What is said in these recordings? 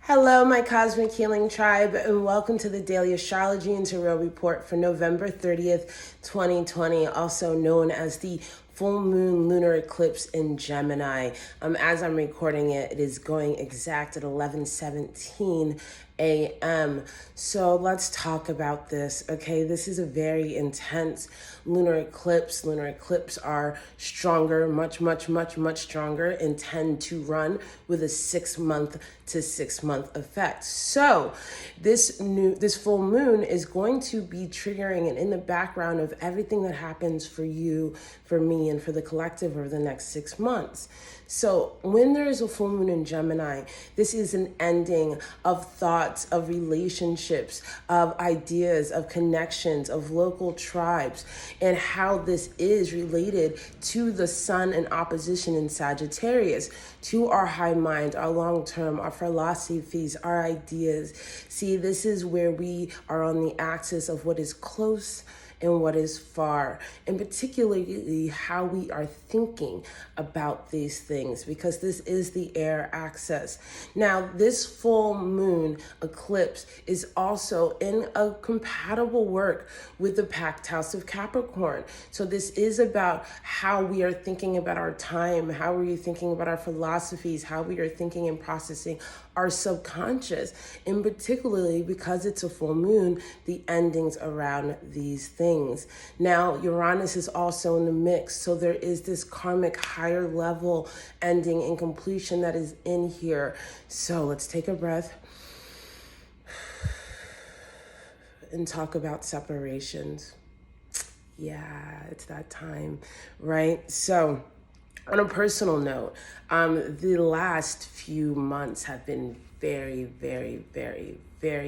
Hello, my Cosmic Healing Tribe, and welcome to the Daily Astrology and Tarot Report for November 30th, 2020, also known as the full moon lunar eclipse in Gemini. As I'm recording it, it is going exact at 11:17 a.m. So let's talk about this, okay? This is a very intense lunar eclipse. Lunar eclipses are stronger, much stronger, and tend to run with a 6-month to 6-month effect. So this full moon is going to be triggering and in the background of everything that happens for you, for me, and for the collective over the next 6 months. So when there is a full moon in Gemini, this is an ending of thoughts, of relationships, of ideas, of connections, of local tribes, and how this is related to the sun in opposition in Sagittarius, to our high mind, our long-term, our philosophies, our ideas. See, this is where we are on the axis of what is close and what is far, and particularly how we are thinking about these things, because this is the air axis. Now, this full moon eclipse is also in a compatible work with the packed house of Capricorn. So this is about how we are thinking about our time, how are you thinking about our philosophies, how we are thinking and processing our subconscious, and particularly because it's a full moon, the endings around these things. Now, Uranus is also in the mix, so there is this karmic higher level ending and completion that is in here. So let's take a breath and talk about separations. Yeah, it's that time, right? So on a personal note, the last few months have been very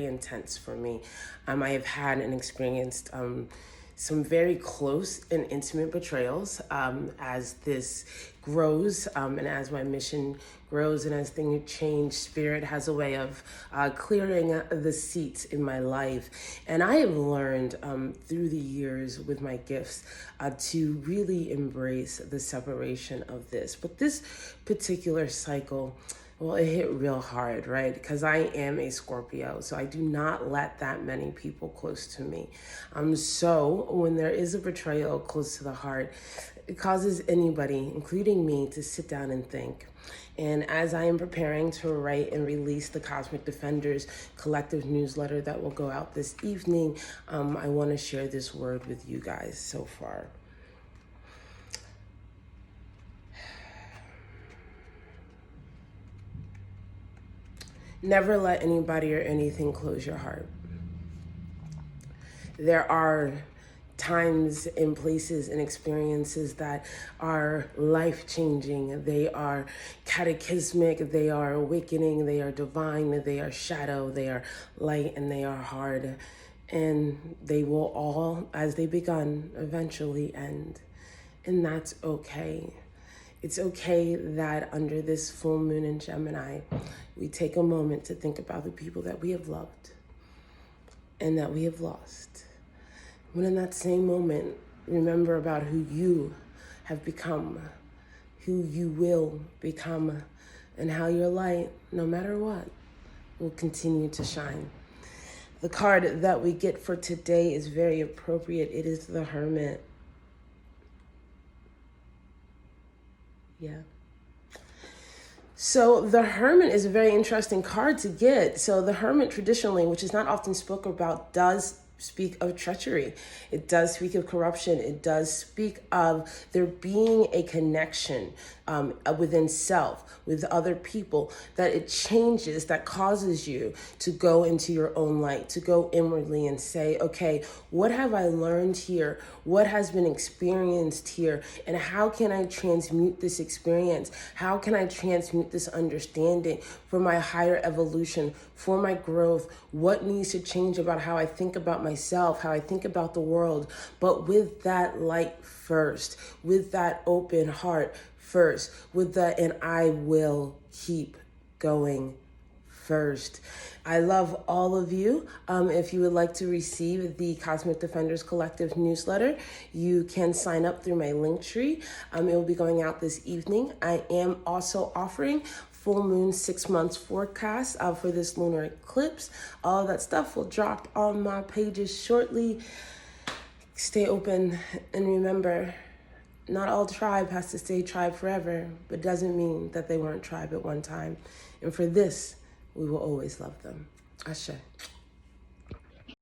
intense for me. I have had and experienced some very close and intimate betrayals as this grows and as my mission grows and as things change. Spirit has a way of clearing the seats in my life. And I have learned through the years with my gifts to really embrace the separation of this. But this particular cycle, well, it hit real hard, right? Because I am a Scorpio, so I do not let that many people close to me. So when there is a betrayal close to the heart, it causes anybody, including me, to sit down and think. And as I am preparing to write and release the Cosmic Defenders collective newsletter that will go out this evening, I want to share this word with you guys so far. Never let anybody or anything close your heart. There are times and places and experiences that are life-changing. They are cataclysmic, they are awakening, they are divine, they are shadow, they are light, and they are hard. And they will all, as they begun, eventually end. And that's okay. It's okay that under this full moon in Gemini, we take a moment to think about the people that we have loved and that we have lost. When in that same moment, remember about who you have become, who you will become, and how your light, no matter what, will continue to shine. The card that we get for today is very appropriate. It is the Hermit. Yeah. So the Hermit is a very interesting card to get. So the Hermit traditionally, which is not often spoken about, does speak of treachery. It does speak of corruption. It does speak of there being a connection within self, with other people, that it changes, that causes you to go into your own light, to go inwardly and say, okay, what have I learned here? What has been experienced here? And how can I transmute this experience? How can I transmute this understanding for my higher evolution, for my growth? What needs to change about how I think about myself, how I think about the world, but with that light first, with that open heart first, with the and I will keep going first. I love all of you. If you would like to receive the Cosmic Defenders Collective newsletter, you can sign up through my link tree. It will be going out this evening. I am also offering full moon 6 months forecast for this lunar eclipse. All that stuff will drop on my pages shortly. Stay open and remember, not all tribe has to stay tribe forever, but doesn't mean that they weren't tribe at one time. And for this, we will always love them. Ashe.